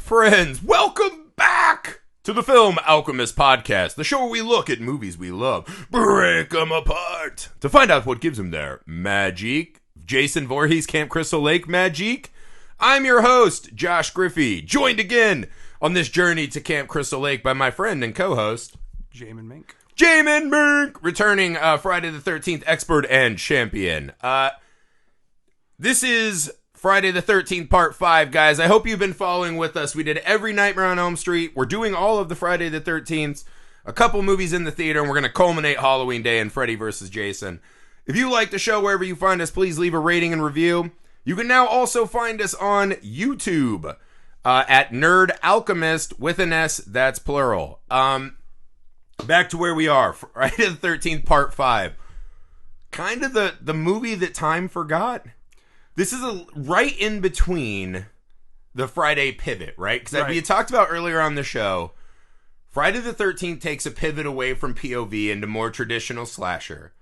Friends, welcome back to the Film Alchemist podcast, the show where we look at movies we love, break them apart, to find out what gives them their magic. Jason Voorhees, Camp Crystal Lake magic. I'm your host, Josh Griffey, joined again on this journey to Camp Crystal Lake by my friend and co-host, Jamin Mink. Jamin Mink, returning Friday the 13th expert and champion. This is Friday the 13th, part 5, guys. I hope you've been following with us. We did every Nightmare on Elm Street. We're doing all of the Friday the 13th, a couple movies in the theater, and we're going to culminate Halloween Day in Freddy vs. Jason. If you like the show wherever you find us, please leave a rating and review. You can now also find us on YouTube at Nerd Alchemist with an S, that's plural. Back to where we are, Friday the 13th, part 5. Kind of the movie that time forgot. This is right in between the Friday pivot, right? Because we had talked about earlier on the show, Friday the 13th takes a pivot away from POV into more traditional slasher.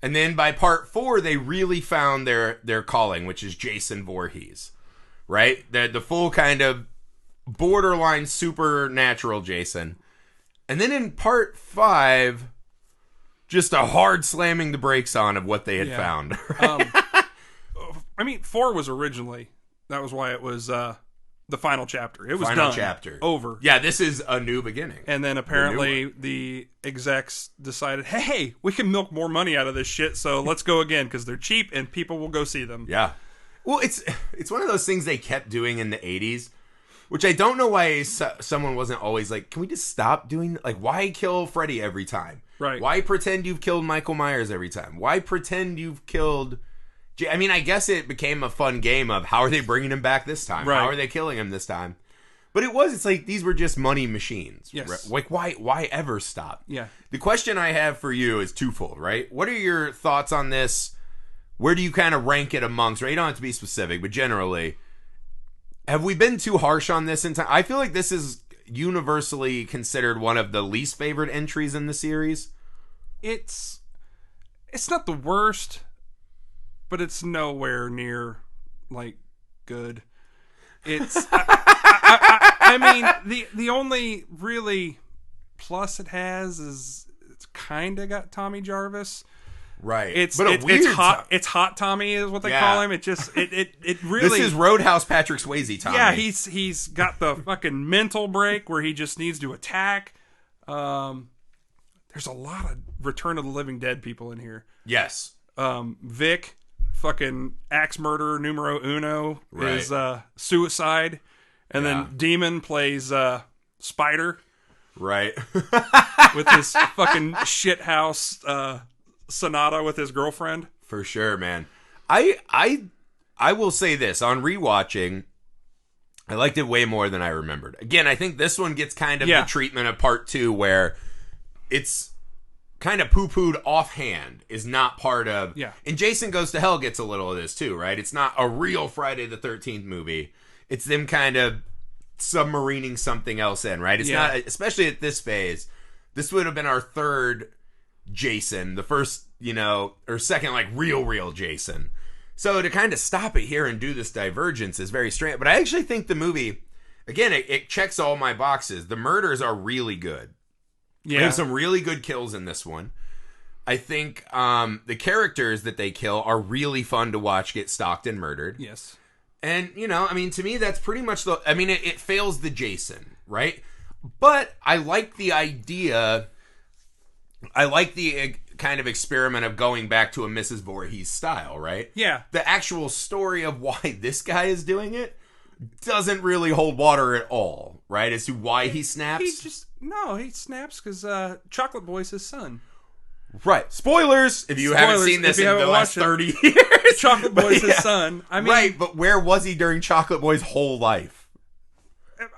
And then by part 4, they really found their calling, which is Jason Voorhees, right? The full kind of borderline supernatural Jason. And then in part 5, just a hard slamming the brakes on of what they had found. Right? 4 was originally, that was why it was the final chapter. It was final done. Chapter. Over. Yeah, this is a new beginning. And then apparently the execs decided, hey, we can milk more money out of this shit, so let's go again, because they're cheap and people will go see them. Yeah. Well, it's one of those things they kept doing in the 80s, which I don't know why someone wasn't always like, can we just stop doing, like, why kill Freddy every time? Right. Why pretend you've killed Michael Myers every time? Why pretend you've killed... I mean, I guess it became a fun game of how are they bringing him back this time? Right. How are they killing him this time? But it's like these were just money machines. Yes. Like, why ever stop? Yeah. The question I have for you is twofold, right? What are your thoughts on this? Where do you kind of rank it amongst, right? You don't have to be specific, but generally, have we been too harsh on this in time? I feel like this is universally considered one of the least favorite entries in the series. It's not the worst, but it's nowhere near, like, good. It's... I mean, the only really plus it has is it's kind of got Tommy Jarvis. Right. It's hot Tommy is what they call him. It just it really... This is Roadhouse Patrick Swayze Tommy. Yeah, he's got the fucking mental break where he just needs to attack. There's a lot of Return of the Living Dead people in here. Yes. Vic, fucking axe murderer numero uno, is suicide. And then Demon plays Spider. Right. With his fucking shithouse Sonata with his girlfriend. For sure, man. I will say this. On rewatching, I liked it way more than I remembered. Again, I think this one gets kind of the treatment of part 2 where it's kind of poo-pooed offhand is not part of... Yeah. And Jason Goes to Hell gets a little of this too, right? It's not a real Friday the 13th movie. It's them kind of submarining something else in, right? It's not, especially at this phase, this would have been our third Jason, the first, or second, like, real Jason. So to kind of stop it here and do this divergence is very strange. But I actually think the movie, again, it checks all my boxes. The murders are really good. Yeah. We have some really good kills in this one. I think the characters that they kill are really fun to watch get stalked and murdered. Yes. And, to me, that's pretty much it fails the Jason, right? But I like the idea. I like the kind of experiment of going back to a Mrs. Voorhees style, right? Yeah. The actual story of why this guy is doing it doesn't really hold water at all, right? As to why he snaps. He snaps because Chocolate Boy's his son. Right. Spoilers! If you haven't seen this in the last 30 years. Chocolate Boy's his son. I mean, right, but where was he during Chocolate Boy's whole life?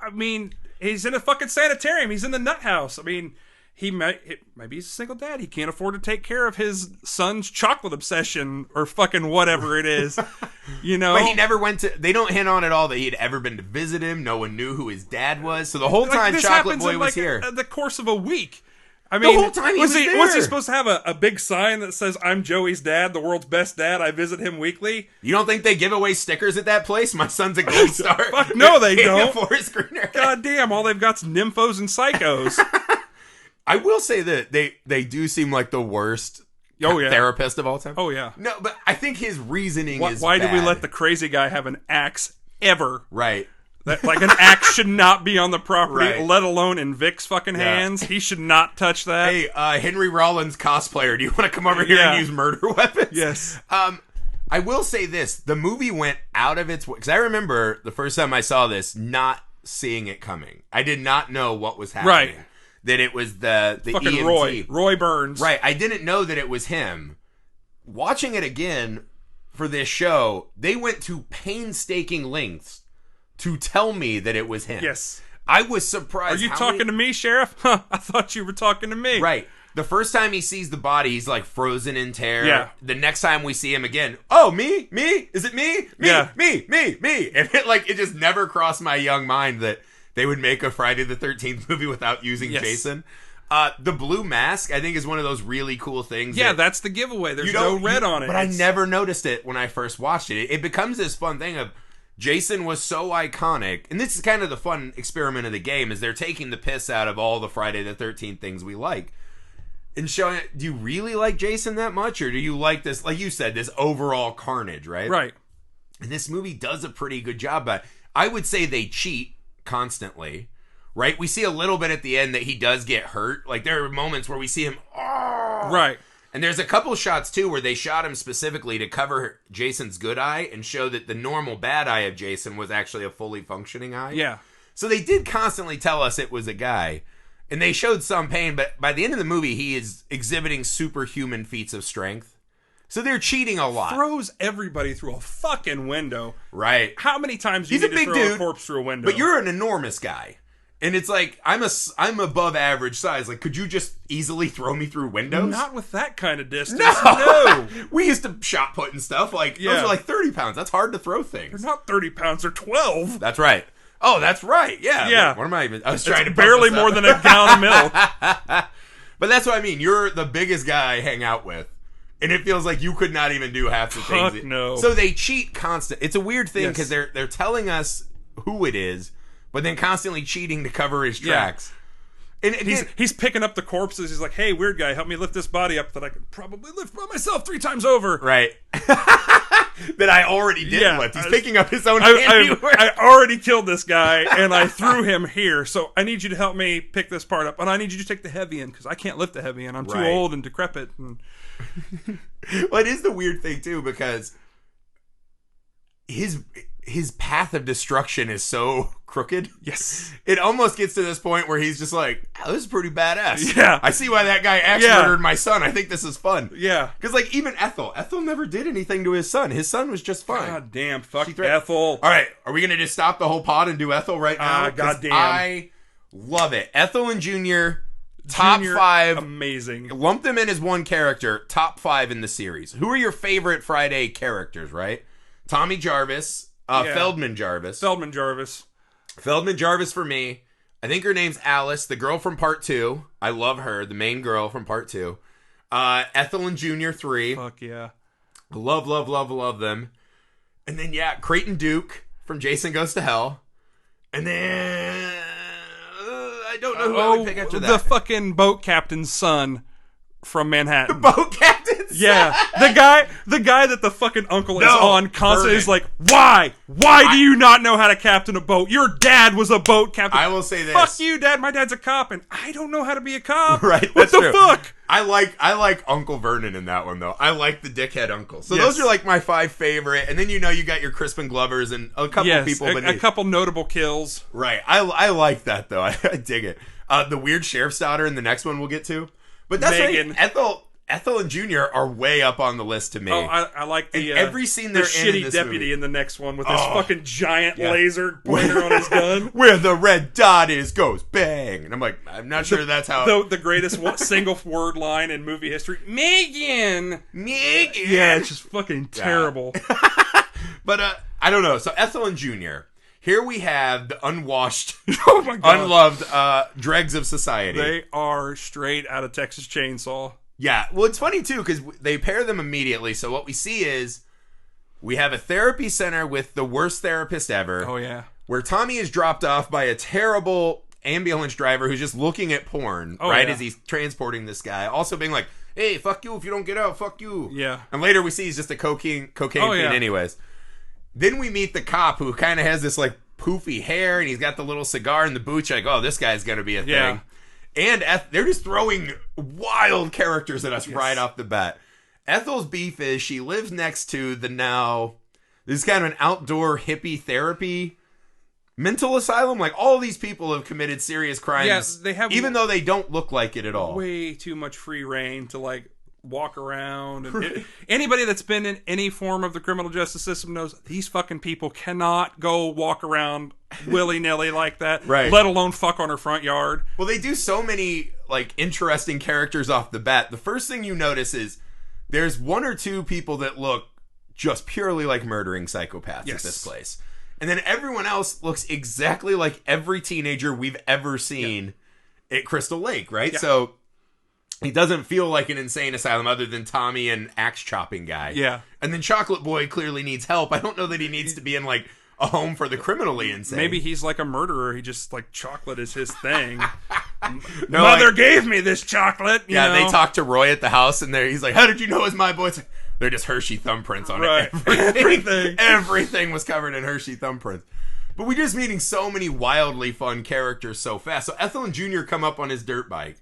I mean, he's in a fucking sanitarium. He's in the nut house. I mean, maybe he's a single dad. He can't afford to take care of his son's chocolate obsession or fucking whatever it is. But he never went to... They don't hint on at all that he had ever been to visit him. No one knew who his dad was. So the whole time Chocolate Boy was here. The course of a week. I mean, the whole time he was there. Was he supposed to have a big sign that says, "I'm Joey's dad, the world's best dad. I visit him weekly"? You don't think they give away stickers at that place? My son's a gold star. Fuck no, they don't. For his screener. God damn, all they've got's nymphos and psychos. I will say that they do seem like the worst therapist of all time. Oh, yeah. No, but I think his reasoning is why bad. did we let the crazy guy have an axe ever? Right. Like, an axe should not be on the property, Right. let alone in Vic's fucking hands. He should not touch that. Hey, Henry Rollins cosplayer, do you want to come over here and use murder weapons? Yes. I will say this. The movie went out of its way. Because I remember the first time I saw this, not seeing it coming. I did not know what was happening. Right. That it was the fucking EMT. Roy Burns. Right. I didn't know that it was him. Watching it again for this show, they went to painstaking lengths to tell me that it was him. Yes. I was surprised. Are you talking to me, Sheriff? Huh, I thought you were talking to me. Right. The first time he sees the body, he's like frozen in terror. Yeah. The next time we see him again, oh, me? Is it me? Yeah. Me. And it just never crossed my young mind that they would make a Friday the 13th movie without using Jason. The blue mask, I think, is one of those really cool things. Yeah, that's the giveaway. There's no red on it. But I never noticed it when I first watched it. It becomes this fun thing of Jason was so iconic, and this is kind of the fun experiment of the game, is they're taking the piss out of all the Friday the 13th things we like. And showing, do you really like Jason that much, or do you like this, like you said, this overall carnage, right? Right. And this movie does a pretty good job, but I would say they cheat constantly, right? We see a little bit at the end that he does get hurt. Like, there are moments where we see him, right. And there's a couple shots, too, where they shot him specifically to cover Jason's good eye and show that the normal bad eye of Jason was actually a fully functioning eye. Yeah. So they did constantly tell us it was a guy. And they showed some pain, but by the end of the movie, he is exhibiting superhuman feats of strength. So they're cheating a lot. Throws everybody through a fucking window. Right. How many times do you need to throw a corpse through a window? But you're an enormous guy. And it's like, I'm above average size. Like, could you just easily throw me through windows? Not with that kind of distance. No. We used to shot put and stuff. Like, those are like 30 pounds. That's hard to throw things. They're not 30 pounds. They're 12. That's right. Oh, that's right. Yeah. Yeah. What am I even? I was trying to barely more than a gallon of milk. But that's what I mean. You're the biggest guy I hang out with. And it feels like you could not even do half the things. Fuck no. So they cheat constant. It's a weird thing because they're telling us who it is, but then constantly cheating to cover his tracks. And again, he's picking up the corpses. He's like, "Hey, weird guy, help me lift this body up that I could probably lift by myself 3 times over." Right. That I already did lift. He's picking up his own handiwork. I already killed this guy, and I threw him here. So I need you to help me pick this part up. And I need you to take the heavy end, because I can't lift the heavy end. I'm too old and decrepit. And... Well, it is the weird thing, too, because his path of destruction is so crooked. Yes. It almost gets to this point where he's just like, oh, this is pretty badass. Yeah. I see why that guy murdered my son. I think this is fun. Yeah. Because, like, even Ethel never did anything to his son. His son was just fine. God damn. Fuck Ethel. All right. Are we going to just stop the whole pod and do Ethel right now? God damn. I love it. Ethel and Junior, top 5. Amazing. Lump them in as one character. Top 5 in the series. Who are your favorite Friday characters, right? Tommy Jarvis. Feldman Jarvis. Feldman Jarvis for me. I think her name's Alice, the girl from part 2. I love her, the main girl from part 2. Ethel and Junior 3. Fuck yeah. Love them. And then, Creighton Duke from Jason Goes to Hell. And then, I don't know who I would pick after that. The fucking boat captain's son from Manhattan. The boat captain's Yeah, the guy that the fucking uncle is on constantly is like, why do you not know how to captain a boat? Your dad was a boat captain. I will say this. Fuck you, Dad. My dad's a cop, and I don't know how to be a cop. Right? What the fuck? I like Uncle Vernon in that one though. I like the dickhead uncle. So those are like my 5 favorite. And then you got your Crispin Glovers and a couple people. A couple notable kills. Right. I like that though. I dig it. The weird sheriff's daughter in the next one we'll get to. But that's Megan. Ethel and Junior are way up on the list to me. Oh, I like the every scene they're shitty in this deputy movie. in the next one with this fucking giant laser pointer on his gun. Where the red dot is goes bang. And I'm like, I'm not sure that's how. The greatest single word line in movie history. Megan. Yeah, it's just fucking terrible. But I don't know. So Ethel and Junior. here we have the unwashed, Oh my God. unloved dregs of society. They are straight out of Texas Chainsaw. Yeah, well, it's funny, too, because they pair them immediately. So what we see is we have a therapy center with the worst therapist ever. Oh, yeah. Where Tommy is dropped off by a terrible ambulance driver who's just looking at porn, right, as he's transporting this guy. Also being like, hey, fuck you if you don't get out, fuck you. Yeah. And later we see he's just a cocaine fiend anyways. Then we meet the cop who kind of has this, like, poofy hair, and he's got the little cigar in the boots. You're like, oh, this guy's going to be a thing. And they're just throwing wild characters at us right off the bat. Ethel's beef is she lives next to this is kind of an outdoor hippie therapy mental asylum. Like, all these people have committed serious crimes. Yes, they have, even though they don't look like it at all. Way too much free reign to, like, walk around. And anybody that's been in any form of the criminal justice system knows these fucking people cannot go walk around willy-nilly like that, right? Let alone fuck on her front yard. Well, they do so many, like, interesting characters off the bat. The first thing you notice is there's one or two people that look just purely like murdering psychopaths at this place. And then everyone else looks exactly like every teenager we've ever seen at Crystal Lake, right? Yeah. So he doesn't feel like an insane asylum other than Tommy and axe chopping guy. Yeah. And then Chocolate Boy clearly needs help. I don't know that he needs to be in, like, a home for the criminally insane. Maybe he's like a murderer. He just, like, chocolate is his thing. Mother gave me this chocolate. You know? They talk to Roy at the house, and he's like, how did you know it's my boy? They're just Hershey thumbprints on it. Everything. Everything was covered in Hershey thumbprints. But we're just meeting so many wildly fun characters so fast. So Ethel and Junior come up on his dirt bike.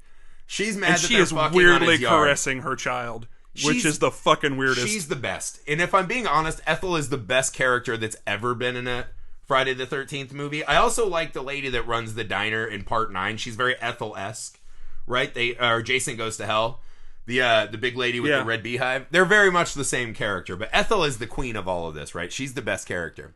She's mad that they're fucking on his yard. And she is weirdly caressing her child, which is the fucking weirdest. She's the best. And if I'm being honest, Ethel is the best character that's ever been in a Friday the 13th movie. I also like the lady that runs the diner in Part 9. She's very Ethel-esque, right? Jason Goes to Hell. The big lady with the red beehive. They're very much the same character. But Ethel is the queen of all of this, right? She's the best character.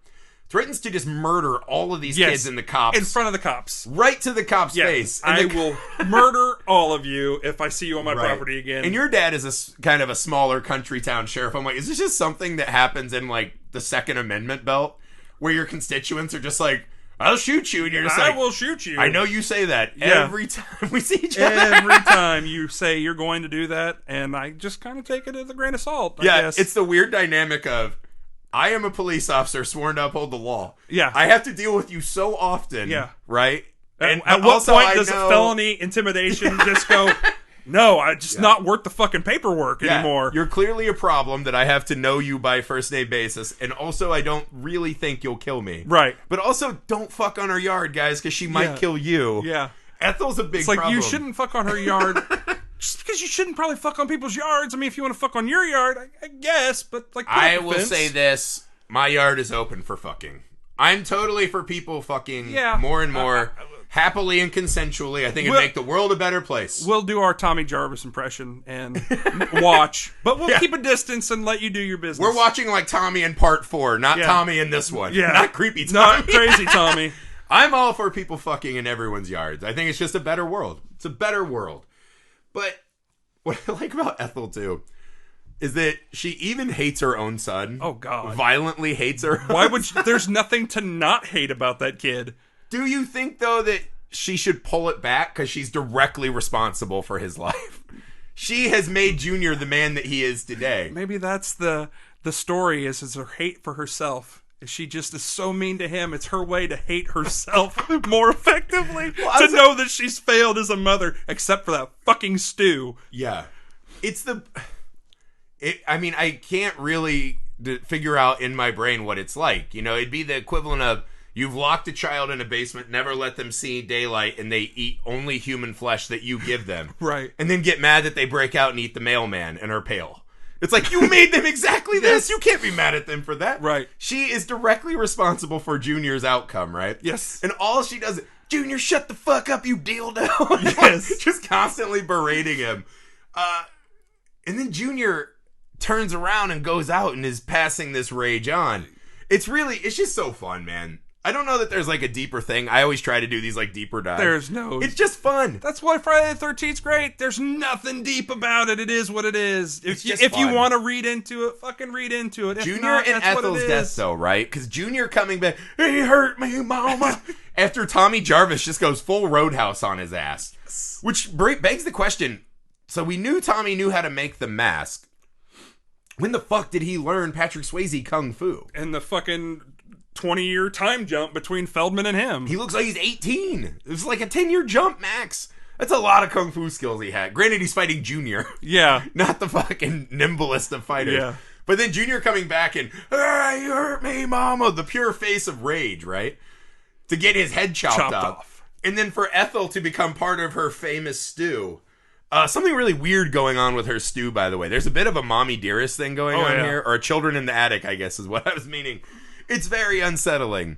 Threatens to just murder all of these kids and the cops. In front of the cops. Right to the cop's face. And I will murder all of you if I see you on my property again. And your dad is kind of a smaller country town sheriff. I'm like, is this just something that happens in, like, the Second Amendment belt? Where your constituents are just like, I'll shoot you. And you're just like, I will shoot you. I know you say that every time we see each other. Every time you say you're going to do that. And I just kind of take it as a grain of salt, I guess. It's the weird dynamic of, I am a police officer sworn to uphold the law. Yeah. I have to deal with you so often. Yeah. Right? And at what point does a felony intimidation just go, no, I'm just not worth the fucking paperwork anymore. You're clearly a problem that I have to know you by first name basis. And also, I don't really think you'll kill me. Right. But also, don't fuck on her yard, guys, because she might kill you. Yeah. Ethel's a big problem. It's like, you shouldn't fuck on her yard. Just because you shouldn't probably fuck on people's yards. I mean, if you want to fuck on your yard, I guess, but like, I will say this: my yard is open for fucking. I'm totally for people fucking more and more happily and consensually. I think it'd make the world a better place. We'll do our Tommy Jarvis impression and watch, but we'll keep a distance and let you do your business. We're watching like Tommy in Part 4, not Tommy in this one. Yeah, not creepy Tommy, not crazy Tommy. I'm all for people fucking in everyone's yards. I think it's just a better world. It's a better world. But what I like about Ethel, too, is that she even hates her own son. Oh, God. Violently hates her. Why would she? There's nothing to not hate about that kid. Do you think, though, that she should pull it back because she's directly responsible for his life? She has made Junior the man that he is today. Maybe that's the story is her hate for herself. She just is so mean to him. It's her way to hate herself more effectively. To know that she's failed as a mother, except for that fucking stew. Yeah. I mean, I can't really figure out in my brain what it's like. You know, it'd be the equivalent of you've locked a child in a basement, never let them see daylight, and they eat only human flesh that you give them. Right. And then get mad that they break out and eat the mailman and are pale. It's like, you made them exactly this. You can't be mad at them for that. Right. She is directly responsible for Junior's outcome, right? Yes. And all she does is, Junior, shut the fuck up, you dildo. Yes. Just constantly berating him. And then Junior turns around and goes out and is passing this rage on. It's just so fun, man. I don't know that there's like a deeper thing. I always try to do these like deeper dives. There's no. It's just fun. That's why Friday the 13th's great. There's nothing deep about it. It is what it is. If you want to read into it, fucking read into it. If Junior not, and that's what it Ethel's is. death, though, right? Because Junior coming back, he hurt me, mama. After Tommy Jarvis just goes full Roadhouse on his ass. Which begs the question. So we knew Tommy knew how to make the mask. When the fuck did he learn Patrick Swayze Kung Fu? And the fucking 20-year time jump between Feldman and him. He looks like he's 18. It was like a 10-year jump, max. That's a lot of Kung Fu skills he had. Granted, he's fighting Junior. Yeah. Not the fucking nimblest of fighters. Yeah. But then Junior coming back and, you hurt me, mama. The pure face of rage, right? To get his head chopped off. And then for Ethel to become part of her famous stew. Something really weird going on with her stew, by the way. There's a bit of a mommy dearest thing going on here. Or children in the attic, I guess is what I was meaning. It's very unsettling.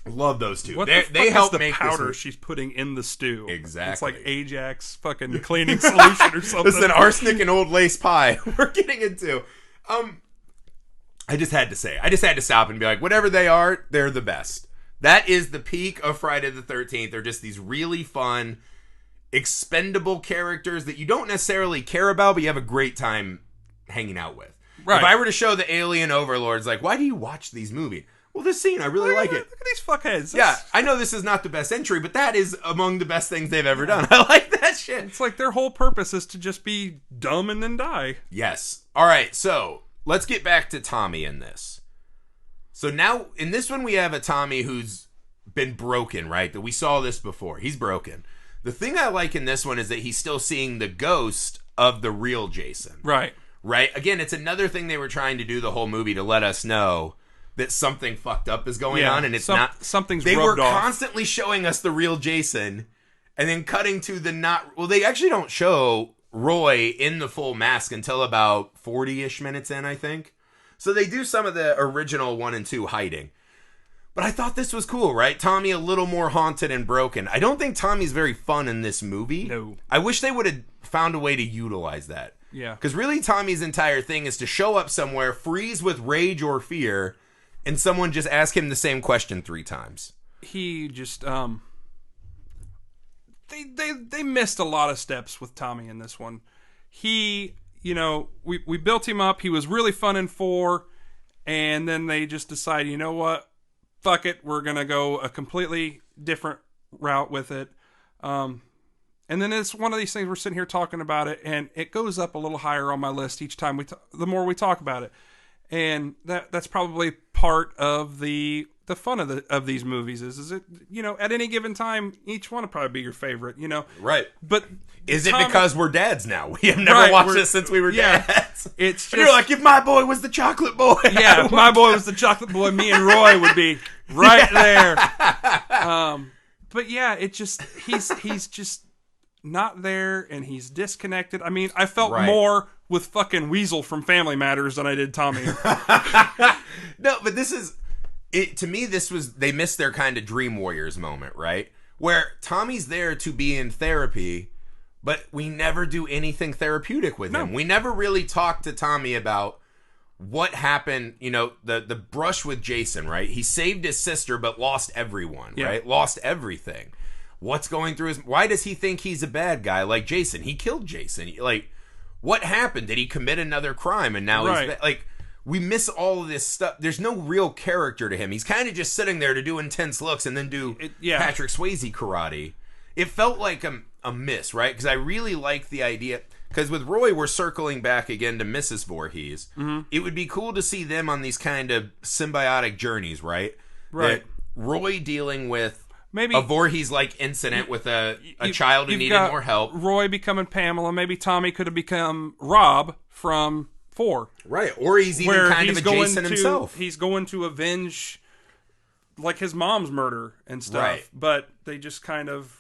Love those two. What they help the make powder this she's putting in the stew. Exactly. It's like Ajax fucking cleaning solution or something. Listen, arsenic and old lace pie. We're getting into. I just had to say. I just had to stop and be like, whatever they are, they're the best. That is the peak of Friday the 13th. They're just these really fun, expendable characters that you don't necessarily care about, but you have a great time hanging out with. Right. If I were to show the alien overlords, like, why do you watch these movies? Well, this scene, I really like it. Look at these fuckheads. Yeah, I know this is not the best entry, but that is among the best things they've ever done. I like that shit. It's like their whole purpose is to just be dumb and then die. Yes. All right, so let's get back to Tommy in this. So now, in this one, we have a Tommy who's been broken, right? That we saw this before. He's broken. The thing I like in this one is that he's still seeing the ghost of the real Jason. Right. Right? Again, it's another thing they were trying to do the whole movie to let us know that something fucked up is going on, and it's not... Something's They rubbed were off. constantly showing us the real Jason, and then cutting to the not... Well, they actually don't show Roy in the full mask until about 40-ish minutes in, I think. So they do some of the original 1 and 2 hiding. But I thought this was cool, right? Tommy a little more haunted and broken. I don't think Tommy's very fun in this movie. No. I wish they would have found a way to utilize that. Yeah. Because really Tommy's entire thing is to show up somewhere, freeze with rage or fear, and someone just ask him the same question 3 times. He just, they missed a lot of steps with Tommy in this one. He, you know, we built him up. He was really fun in 4, and then they just decided, you know what? Fuck it. We're going to go a completely different route with it. And then it's one of these things, we're sitting here talking about it, and it goes up a little higher on my list each time the more we talk about it. And that's probably part of the fun of these movies is it, you know, at any given time, each one will probably be your favorite, you know. Right. But is it because we're dads now? We have never watched this since we were dads. It's just, and you're like, if my boy was the chocolate boy. Yeah, if my boy was the chocolate boy, me and Roy would be right there. But yeah, it just he's just not there, and he's disconnected. I mean, I felt more with fucking Weasel from Family Matters than I did Tommy. No, but this is it to me. This was they missed their kind of Dream Warriors moment, right? Where Tommy's there to be in therapy, but we never do anything therapeutic with him. We never really talk to Tommy about what happened. You know, the brush with Jason, right? He saved his sister, but lost everyone, right? Lost everything. What's going through his... Why does he think he's a bad guy like Jason? He killed Jason. Like, what happened? Did he commit another crime and now he's... Like, we miss all of this stuff. There's no real character to him. He's kind of just sitting there to do intense looks and then do Patrick Swayze karate. It felt like a miss, right? Because I really like the idea... Because with Roy, we're circling back again to Mrs. Voorhees. Mm-hmm. It would be cool to see them on these kind of symbiotic journeys, right? That Roy dealing with maybe a Voorhees-like incident with a child who needed more help. Roy becoming Pamela. Maybe Tommy could have become Rob from 4. Right. Or he's even kind of a Jason himself. He's going to avenge like his mom's murder and stuff. Right. But they just kind of...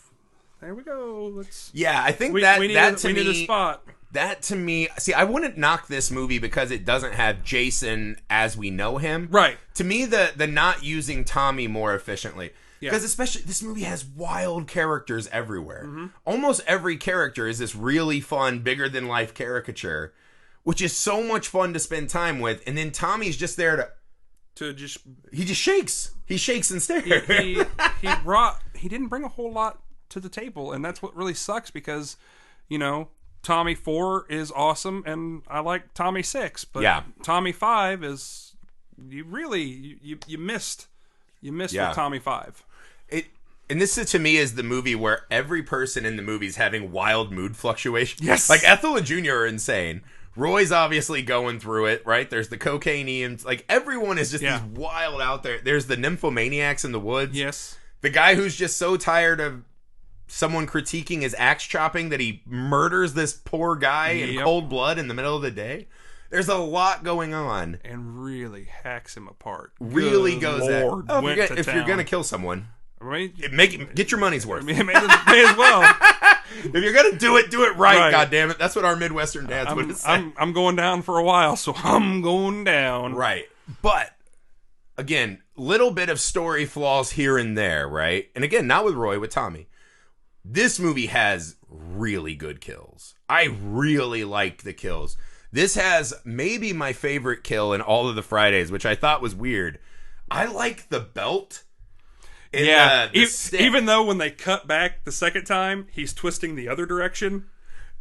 There we go. I think that we need a spot. That to me, see, I wouldn't knock this movie because it doesn't have Jason as we know him. Right. To me, the not using Tommy more efficiently. Because especially this movie has wild characters everywhere. Mm-hmm. Almost every character is this really fun, bigger than life caricature, which is so much fun to spend time with. And then Tommy's just there to to just... He just shakes. He shakes and stares. He didn't bring a whole lot to the table, and that's what really sucks because, you know, Tommy 4 is awesome, and I like Tommy 6, but Tommy 5 is... You missed with Tommy 5. And this, to me, is the movie where every person in the movie is having wild mood fluctuations. Yes. Like, Ethel and Junior are insane. Roy's obviously going through it, right? There's the cocaine-ians. Like, everyone is just these wild out there. There's the nymphomaniacs in the woods. Yes. The guy who's just so tired of someone critiquing his axe chopping that he murders this poor guy in cold blood in the middle of the day. There's a lot going on. And really hacks him apart. Really goes Lord, at... if you're going to kill someone... Right? Get your money's worth. May as well. If you're gonna do it right. God damn it. That's what our Midwestern dads would say. I'm going down for a while, so I'm going down. Right. But again, little bit of story flaws here and there, right? And again, not with Roy, with Tommy. This movie has really good kills. I really like the kills. This has maybe my favorite kill in all of the Fridays, which I thought was weird. I like the belt. Even though when they cut back the second time, he's twisting the other direction.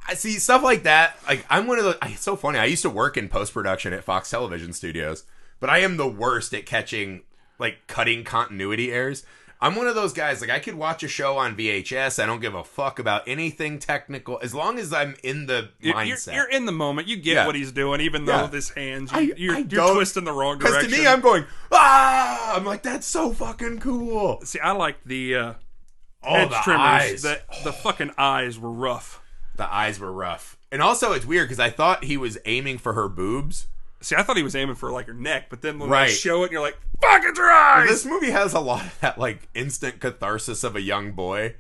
I see stuff like that. Like, I'm one of the... It's so funny. I used to work in post-production at Fox Television Studios, but I am the worst at catching, like, cutting continuity errors. I'm one of those guys, like, I could watch a show on VHS. I don't give a fuck about anything technical, as long as I'm in the mindset. You're in the moment. You get what he's doing, even though with his hands, you're twisting the wrong direction. Because to me, I'm going, ah! I'm like, that's so fucking cool. See, I like the edge trimmers. Eyes. The fucking eyes were rough. The eyes were rough. And also, it's weird, because I thought he was aiming for her boobs. See, I thought he was aiming for, like, her neck, but then when they show it, you're like, fuck, it's her eyes! This movie has a lot of that, like, instant catharsis of a young boy,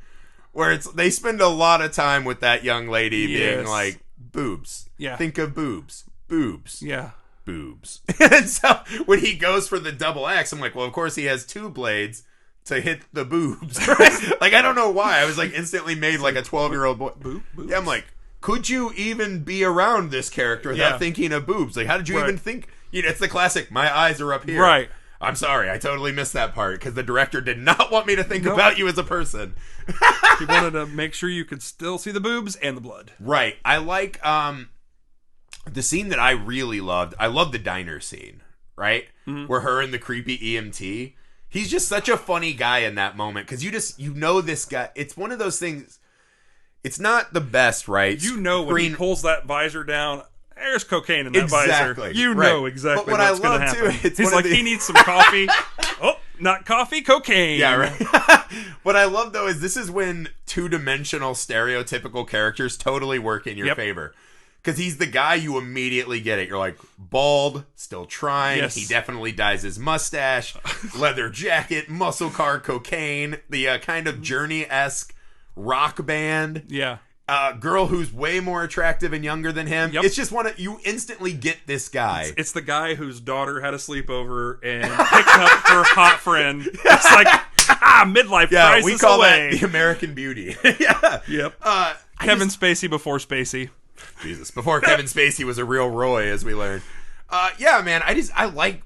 where they spend a lot of time with that young lady being like, boobs. Yeah. Think of boobs. Boobs. Yeah. Boobs. And so, when he goes for the double axe, I'm like, well, of course he has two blades to hit the boobs, right? Like, I don't know why. I was, like, instantly made like a 12-year-old boy. Boobs? Yeah, I'm like... Could you even be around this character without thinking of boobs? Like, how did you even think? You know, it's the classic, my eyes are up here. Right. I'm sorry, I totally missed that part because the director did not want me to think about you as a person. He wanted to make sure you could still see the boobs and the blood. Right. I like the scene that I really loved. I love the diner scene, right? Mm-hmm. Where her and the creepy EMT. He's just such a funny guy in that moment because you know this guy. It's one of those things. It's not the best, right? You know when he pulls that visor down, there's cocaine in that visor. You know exactly what's going to happen. He's like, he needs some coffee. Oh, not coffee, cocaine. Yeah, right. What I love, though, is this is when two-dimensional stereotypical characters totally work in your favor. Because he's the guy you immediately get it. You're like, bald, still trying. Yes. He definitely dyes his mustache. Leather jacket, muscle car, cocaine. The kind of Journey-esque rock band. Yeah. Girl who's way more attractive and younger than him. Yep. It's just you instantly get this guy. It's the guy whose daughter had a sleepover and picked up her hot friend. It's like, midlife crisis we call away. That the American Beauty. Yeah. Yep. Kevin Spacey before Spacey. Jesus. Before Kevin Spacey was a real Roy, as we learned. Yeah, man.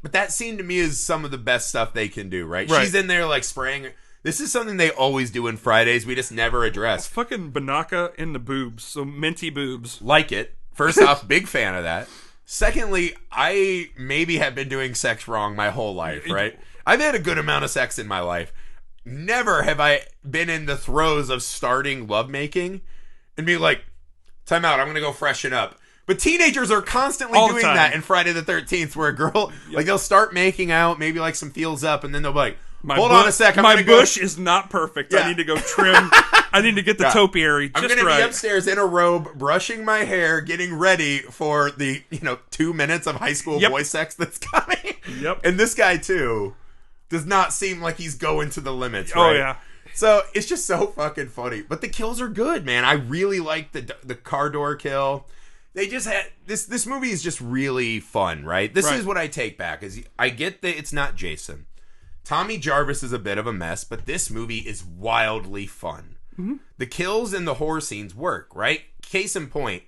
But that scene to me is some of the best stuff they can do, right? She's in there like spraying. This is something they always do in Fridays. We just never address. Fucking Banaka in the boobs. So minty boobs. Like it. First off, big fan of that. Secondly, I maybe have been doing sex wrong my whole life, right? I've had a good amount of sex in my life. Never have I been in the throes of starting lovemaking and be like, time out, I'm going to go freshen up. But teenagers are constantly doing that in Friday the 13th where a girl, like they'll start making out, maybe like some feels up, and then they'll be like, hold on a sec. My bush is not perfect. Yeah. I need to go trim. I need to get the topiary just right. I'm going to be upstairs in a robe, brushing my hair, getting ready for the 2 minutes of high school boy sex that's coming. Yep. And this guy, too, does not seem like he's going to the limits, right? Oh, yeah. So it's just so fucking funny. But the kills are good, man. I really like the car door kill. They just had... This movie is just really fun, right? This is what I take back. Is I get that it's not Jason. Tommy Jarvis is a bit of a mess, but this movie is wildly fun. Mm-hmm. The kills and the horror scenes work, right? Case in point,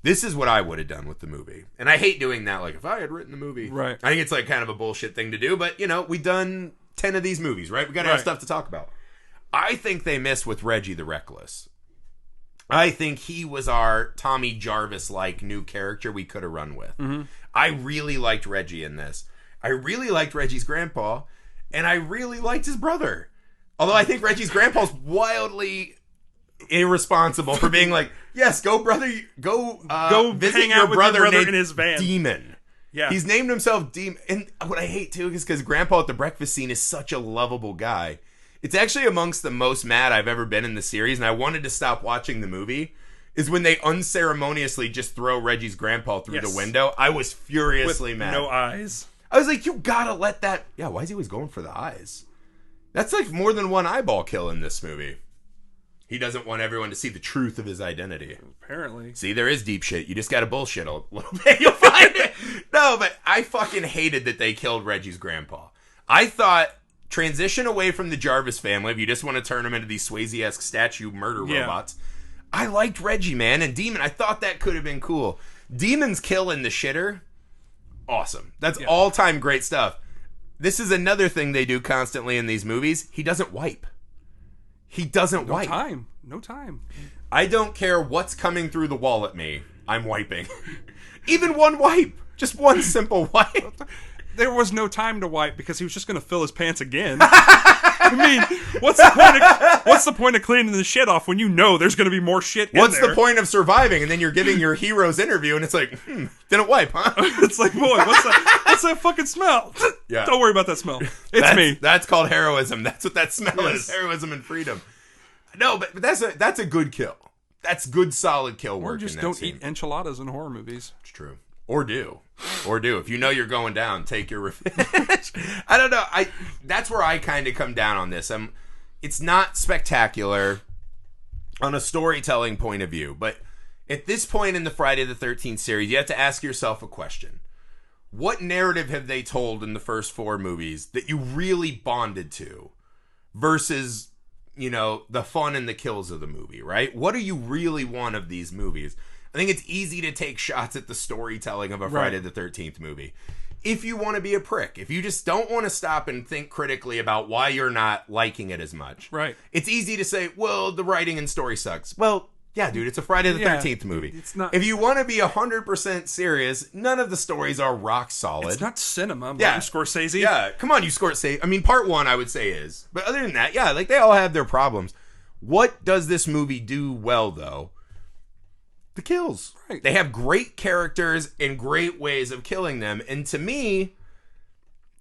This is what I would have done with the movie. And I hate doing that, like, if I had written the movie. Right. I think it's, like, kind of a bullshit thing to do, but, you know, we've done 10 of these movies, right? We got to have stuff to talk about. I think they missed with Reggie the Reckless. I think he was our Tommy Jarvis-like new character we could have run with. Mm-hmm. I really liked Reggie in this. I really liked Reggie's grandpa, and I really liked his brother. Although I think Reggie's grandpa's wildly irresponsible for being like, yes, go brother, go visit hang your out with brother, your brother named in his van. Demon. Yeah, he's named himself Demon. And what I hate too is because Grandpa at the breakfast scene is such a lovable guy. It's actually amongst the most mad I've ever been in the series, and I wanted to stop watching the movie. Is when they unceremoniously just throw Reggie's grandpa through the window. I was furiously with mad. No eyes. I was like, you gotta let that. Yeah, why is he always going for the eyes? That's like more than one eyeball kill in this movie. He doesn't want everyone to see the truth of his identity. Apparently. See, there is deep shit. You just gotta bullshit a little bit. You'll find it. No, but I fucking hated that they killed Reggie's grandpa. I thought, transition away from the Jarvis family if you just want to turn them into these Swayze-esque statue murder robots. I liked Reggie, man. And Demon, I thought that could have been cool. Demon's kill in the shitter, awesome. That's all-time great stuff. This is another thing they do constantly in these movies. He doesn't wipe. He doesn't wipe. No time. I don't care what's coming through the wall at me. I'm wiping. Even one wipe. Just one simple wipe. There was no time to wipe because he was just going to fill his pants again. I mean, what's the point of cleaning the shit off when you know there's going to be more shit in there? What's the point of surviving? And then you're giving your hero's interview and it's like, didn't wipe, huh? It's like, boy, what's that fucking smell? Yeah. Don't worry about that smell. It's me. That's called heroism. That's what that smell is. Heroism and freedom. No, but that's a good kill. That's good, solid kill work. Or just in that don't scene. eat enchiladas in horror movies. It's true. Or do. If you know you're going down, take your revenge. I don't know. That's where I kind of come down on this. It's not spectacular on a storytelling point of view, but at this point in the Friday the 13th series, you have to ask yourself a question. What narrative have they told in the first 4 movies that you really bonded to versus, you know, the fun and the kills of the movie, right? What do you really want of these movies? I think it's easy to take shots at the storytelling of a Friday the 13th movie. If you want to be a prick, if you just don't want to stop and think critically about why you're not liking it as much. Right. It's easy to say, well, the writing and story sucks. Well, yeah, dude, it's a Friday the 13th movie. It's not. If you want to be 100% serious, none of the stories are rock solid. It's not cinema, Martin Scorsese. Yeah, come on, you Scorsese. I mean, part 1, I would say is. But other than that, yeah, like they all have their problems. What does this movie do well, though? The kills. Right. They have great characters and great ways of killing them. And to me,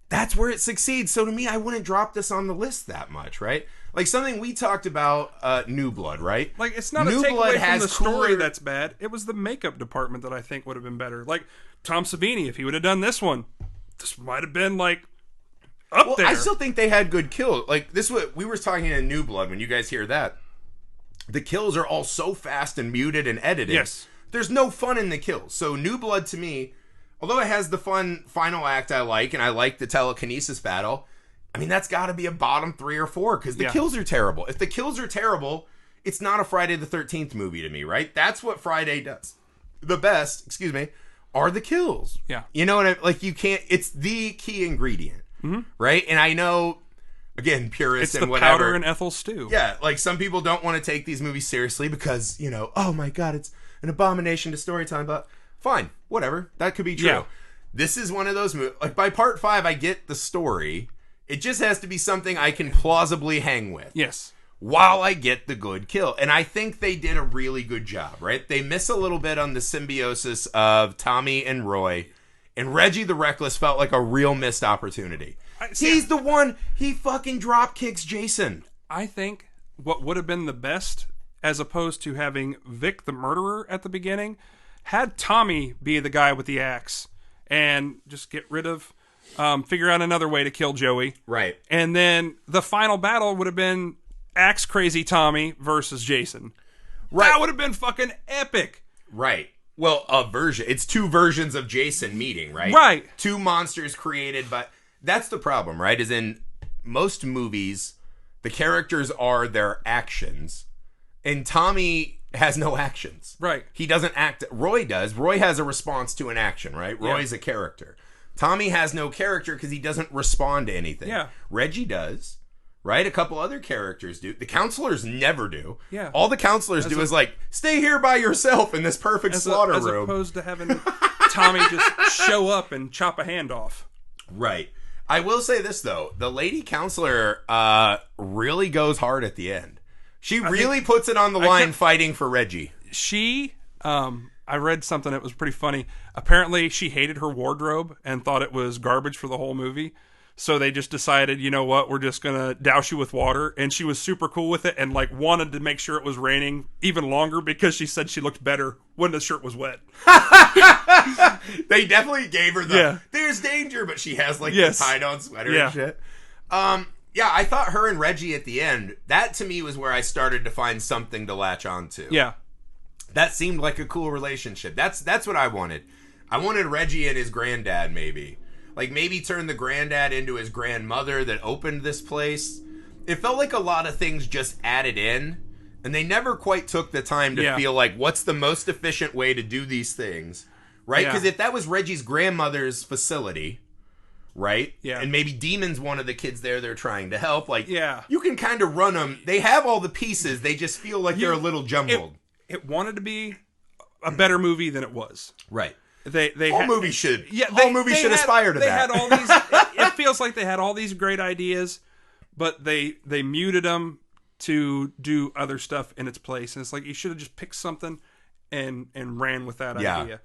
that's where it succeeds. So to me, I wouldn't drop this on the list that much, right? Like something we talked about, New Blood, right? Like it's not New a Blood takeaway from the story cooler... that's bad. It was the makeup department that I think would have been better. Like Tom Savini, if he would have done this one, this might have been like up there. I still think they had good kills. Like this, we were talking in New Blood when you guys hear that. The kills are all so fast and muted and edited. Yes. There's no fun in the kills. So New Blood to me, although it has the fun final act I like, and I like the telekinesis battle, I mean, that's got to be a bottom 3 or 4 because the kills are terrible. If the kills are terrible, it's not a Friday the 13th movie to me, right? That's what Friday does. The best, are the kills. Yeah. You know what I like? You can't, it's the key ingredient, right? And I know... Again, purists and whatever. It's the powder in Ethel stew. Yeah, like some people don't want to take these movies seriously because, you know, oh my God, it's an abomination to storytelling. But fine, whatever. That could be true. Yeah. This is one of those movies. Like by part 5, I get the story. It just has to be something I can plausibly hang with. Yes. While I get the good kill. And I think they did a really good job, right? They miss a little bit on the symbiosis of Tommy and Roy. And Reggie the Reckless felt like a real missed opportunity. He's the one, he fucking drop kicks Jason. I think what would have been the best, as opposed to having Vic the murderer at the beginning, had Tommy be the guy with the axe and just get rid of, figure out another way to kill Joey. Right. And then the final battle would have been axe crazy Tommy versus Jason. Right. That would have been fucking epic. Right. Well, it's 2 versions of Jason meeting, right? Right. 2 monsters created by... That's the problem, right? Is in most movies, the characters are their actions. And Tommy has no actions. Right. He doesn't act. Roy does. Roy has a response to an action, right? Roy's a character. Tommy has no character because he doesn't respond to anything. Yeah. Reggie does. Right? A couple other characters do. The counselors never do. Yeah. All the counselors do is like, stay here by yourself in this perfect slaughter room. As opposed to having Tommy just show up and chop a hand off. Right. I will say this, though. The lady counselor really goes hard at the end. She really puts it on the line fighting for Reggie. I read something that was pretty funny. Apparently, she hated her wardrobe and thought it was garbage for the whole movie. So they just decided, you know what, we're just going to douse you with water. And she was super cool with it and like wanted to make sure it was raining even longer because she said she looked better when the shirt was wet. They definitely gave her there's danger, but she has like the tied-on sweater and shit. Yeah, I thought her and Reggie at the end, that to me was where I started to find something to latch on to. Yeah. That seemed like a cool relationship. That's what I wanted. I wanted Reggie and his granddad, maybe. Like, maybe turn the granddad into his grandmother that opened this place. It felt like a lot of things just added in, and they never quite took the time to feel like, what's the most efficient way to do these things, right? Because if that was Reggie's grandmother's facility, right? Yeah. And maybe Demon's one of the kids there they're trying to help. Like, you can kind of run them. They have all the pieces. They just feel like they're a little jumbled. It wanted to be a better movie than it was. Right. Whole movie should aspire to that. They had all these. It feels like they had all these great ideas, but they muted them to do other stuff in its place. And it's like you should have just picked something and ran with that idea.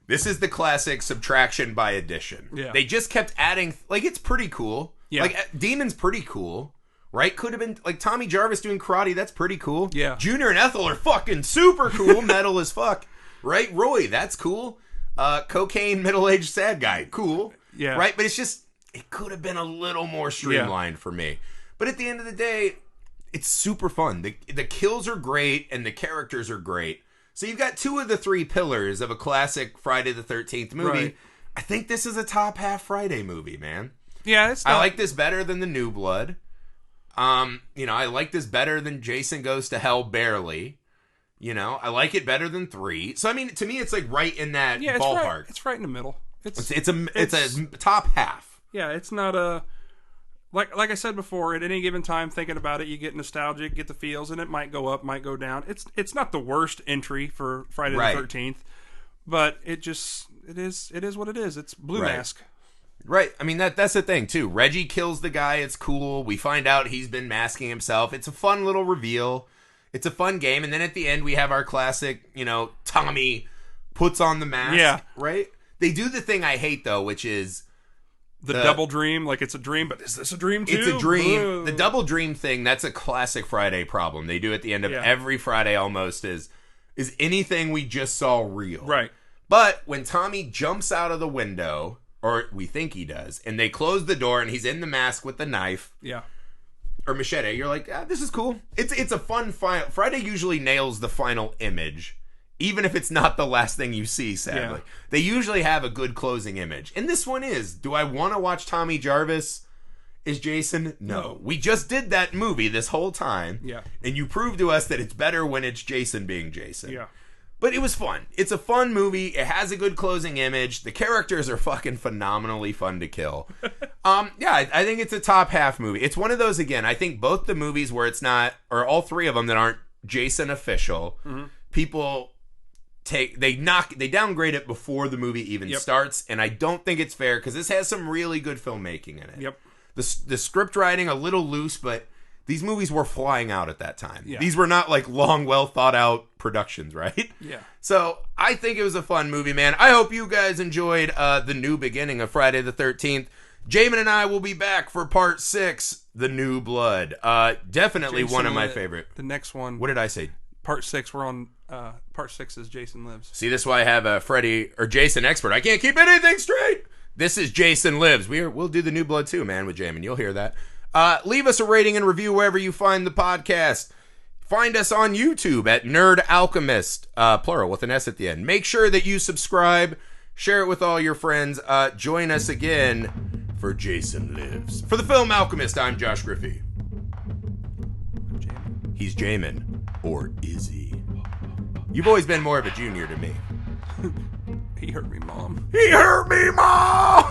This is the classic subtraction by addition. Yeah. They just kept adding. Like, it's pretty cool. Yeah. Like, Demon's pretty cool. Right? Could have been, like, Tommy Jarvis doing karate. That's pretty cool. Yeah. Junior and Ethel are fucking super cool. Metal as fuck. Right? Roy, that's cool. Cocaine, middle-aged sad guy. Cool. Yeah. Right? But it's just, it could have been a little more streamlined for me. But at the end of the day, it's super fun. The kills are great, and the characters are great. So you've got two of the three pillars of a classic Friday the 13th movie. Right. I think this is a top half Friday movie, man. Yeah, I like this better than The New Blood. I like this better than Jason Goes to Hell barely. I like it better than 3. So I mean, to me, it's like right in that ballpark. It's right in the middle. It's a top half. Yeah, it's not a like I said before. At any given time, thinking about it, you get nostalgic, get the feels, and it might go up, might go down. It's not the worst entry for Friday the 13th, but it is what it is. It's Blue Mask. Right. I mean, that's the thing, too. Reggie kills the guy. It's cool. We find out he's been masking himself. It's a fun little reveal. It's a fun game. And then at the end, we have our classic, Tommy puts on the mask. Yeah. Right? They do the thing I hate, though, which is the double dream. Like, it's a dream, but is this a dream, too? It's a dream. Whoa. The double dream thing, that's a classic Friday problem. They do at the end of every Friday almost is anything we just saw real? Right. But when Tommy jumps out of the window... Or we think he does. And they close the door and he's in the mask with the knife. Yeah. Or machete. You're like, this is cool. It's a fun final. Friday usually nails the final image. Even if it's not the last thing you see, sadly. Yeah. They usually have a good closing image. And this one is. Do I want to watch Tommy Jarvis as Jason? No. We just did that movie this whole time. Yeah. And you proved to us that it's better when it's Jason being Jason. Yeah. But it was fun. It's a fun movie. It has a good closing image. The characters are fucking phenomenally fun to kill. I think it's a top half movie. It's one of those, again, I think both the movies where it's not, or all three of them that aren't Jason official, people they downgrade it before the movie even starts, and I don't think it's fair because this has some really good filmmaking in it. Yep. The script writing a little loose, but these movies were flying out at that time. Yeah. These were not like long, well thought out productions, right? Yeah. So I think it was a fun movie, man. I hope you guys enjoyed the new beginning of Friday the 13th. Jamin and I will be back for part 6, The New Blood. Definitely Jason one of my favorite. The next one. What did I say? Part 6. We're on part 6 is Jason Lives. See, this is why I have a Freddy or Jason expert. I can't keep anything straight. This is Jason Lives. We'll do The New Blood too, man, with Jamin. You'll hear that. Leave us a rating and review wherever you find the podcast. Find us on YouTube at Nerd Alchemist, plural with an S at the end. Make sure that you subscribe, share it with all your friends. Join us again for Jason Lives. For the film Alchemist, I'm Josh Griffey. I'm Jamin. He's Jamin. Or is he? You've always been more of a junior to me. He hurt me, Mom. He hurt me, Mom!